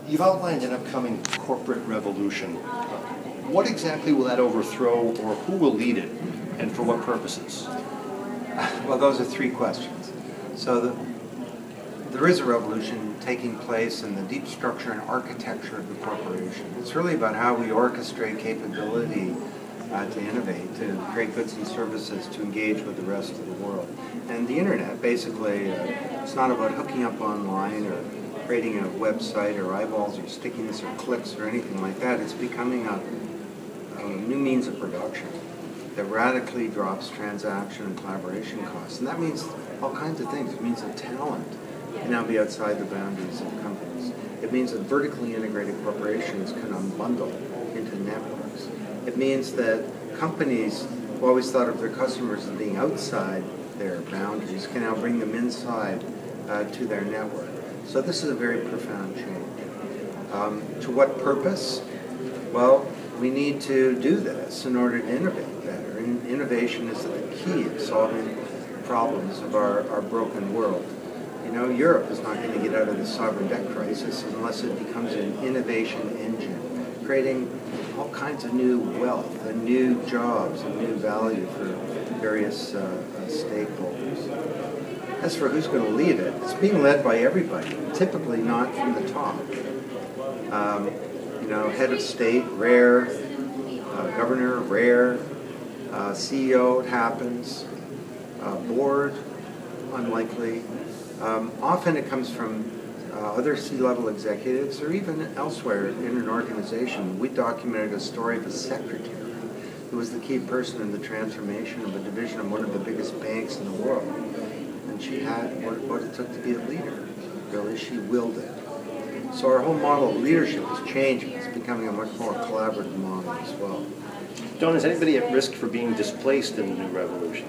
You've outlined an upcoming corporate revolution. What exactly will that overthrow, or who will lead it, and for what purposes? Well, those are three questions. So there is a revolution taking place in the deep structure and architecture of the corporation. It's really about how we orchestrate capability to innovate, to create goods and services, to engage with the rest of the world. And the internet, basically, it's not about hooking up online or creating a website or eyeballs or stickiness or clicks or anything like that. It's becoming a new means of production that radically drops transaction and collaboration costs. And that means all kinds of things. It means that talent can now be outside the boundaries of companies. It means that vertically integrated corporations can unbundle into networks. It means that companies who always thought of their customers as being outside their boundaries can now bring them inside to their network. So this is a very profound change. To what purpose? Well, we need to do this in order to innovate better. And innovation is the key of solving problems of our broken world. You know, Europe is not going to get out of the sovereign debt crisis unless it becomes an innovation engine, creating all kinds of new wealth and new jobs and new value for various stakeholders. As for who's going to lead it, it's being led by everybody, typically not from the top. You know, head of state, rare, governor, rare, CEO, it happens, board, unlikely. Often it comes from other C-level executives or even elsewhere in an organization. We documented a story of a secretary who was the key person in the transformation of a division of one of the biggest banks in the world. And she had what it took to be a leader. Really, she willed it. So our whole model of leadership is changing. It's becoming a much more collaborative model as well. Don, is anybody at risk for being displaced in the new revolution?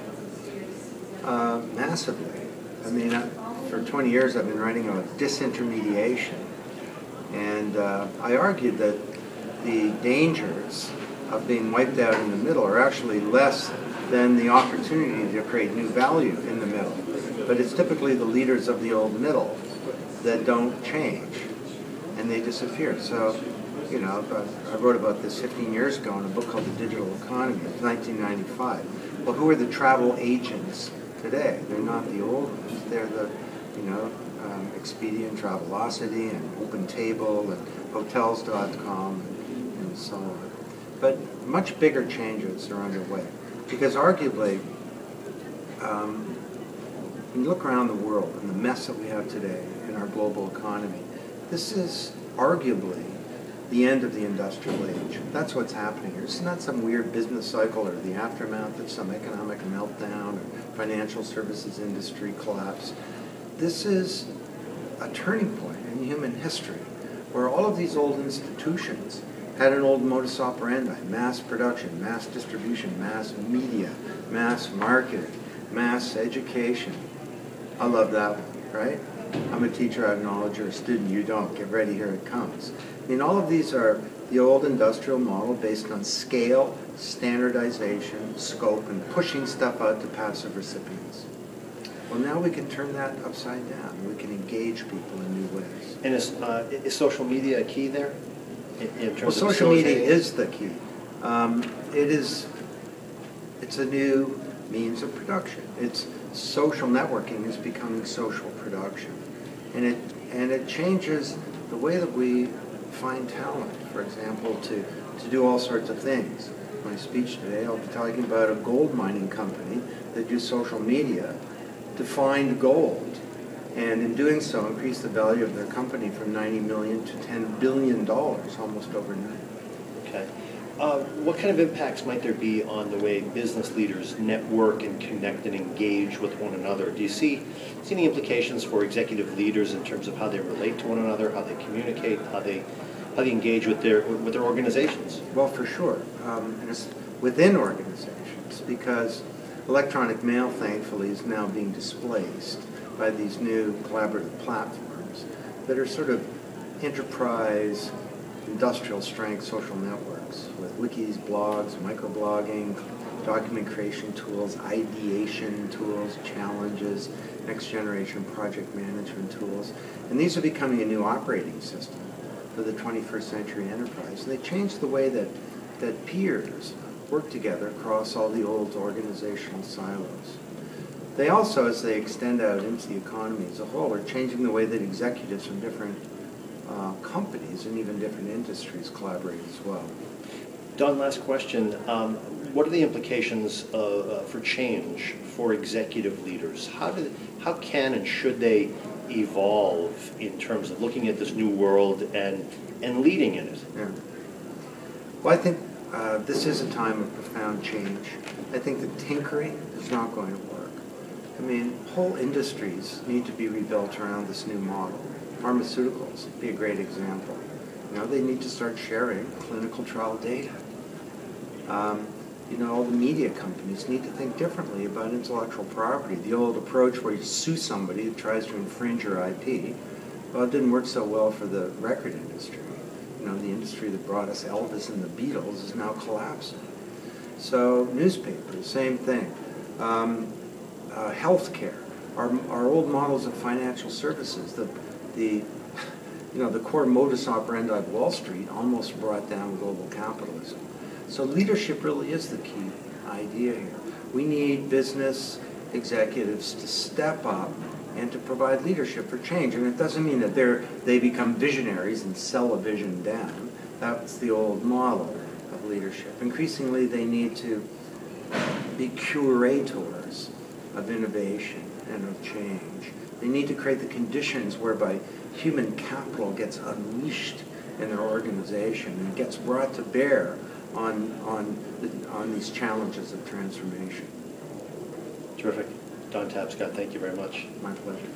Massively. I mean, for 20 years I've been writing about disintermediation. And I argued that the dangers of being wiped out in the middle are actually less than the opportunity to create new value in the middle. But it's typically the leaders of the old middle that don't change, and they disappear. So, you know, I wrote about this 15 years ago in a book called The Digital Economy, 1995. Well, who are the travel agents today? They're not the old ones. They're the, you know, Expedia and Travelocity and OpenTable and Hotels.com and so on. But much bigger changes are underway because arguably, when you look around the world and the mess that we have today in our global economy, this is arguably the end of the industrial age. That's what's happening here. It's not some weird business cycle or the aftermath of some economic meltdown or financial services industry collapse. This is a turning point in human history where all of these old institutions had an old modus operandi: mass production, mass distribution, mass media, mass marketing, mass education. I love that one, right? I'm a teacher, I have knowledge, or a student, you don't. Get ready, here it comes. I mean, all of these are the old industrial model based on scale, standardization, scope, and pushing stuff out to passive recipients. Well, now we can turn that upside down. We can engage people in new ways. And is social media a key there? In terms Well, of social media is the key. It's a new means of production. It's social networking is becoming social production, and it changes the way that we find talent. For example, to do all sorts of things. In my speech today, I'll be talking about a gold mining company that do social media to find gold, and in doing so, increase the value of their company from $90 million to $10 billion almost overnight. Okay. What kind of impacts might there be on the way business leaders network and connect and engage with one another? Do you see any implications for executive leaders in terms of how they relate to one another, how they communicate, how they engage with their organizations? Well, for sure, and it's within organizations, because electronic mail, thankfully, is now being displaced by these new collaborative platforms that are sort of enterprise, industrial strength social networks with wikis, blogs, microblogging, document creation tools, ideation tools, challenges, next generation project management tools. And these are becoming a new operating system for the 21st century enterprise. And they change the way that peers work together across all the old organizational silos. They also, as they extend out into the economy as a whole, are changing the way that executives from different companies and even different industries collaborate as well. Don, last question. What are the implications for change for executive leaders? How can and should they evolve in terms of looking at this new world and leading in it? Yeah. Well, I think this is a time of profound change. I think that tinkering is not going to work. I mean, whole industries need to be rebuilt around this new model. Pharmaceuticals would be a great example. You know, they need to start sharing clinical trial data. You know, all the media companies need to think differently about intellectual property. The old approach where you sue somebody that tries to infringe your IP, well, it didn't work so well for the record industry. You know, the industry that brought us Elvis and the Beatles is now collapsing. So newspapers, same thing. Healthcare, our old models of financial services, the core modus operandi of Wall Street almost brought down global capitalism. So leadership really is the key idea here. We need business executives to step up and to provide leadership for change. And it doesn't mean that they become visionaries and sell a vision down. That's the old model of leadership. Increasingly, they need to be curators of innovation and of change. They need to create the conditions whereby human capital gets unleashed in their organization and gets brought to bear on these challenges of transformation. Terrific. Don Tapscott, thank you very much. My pleasure.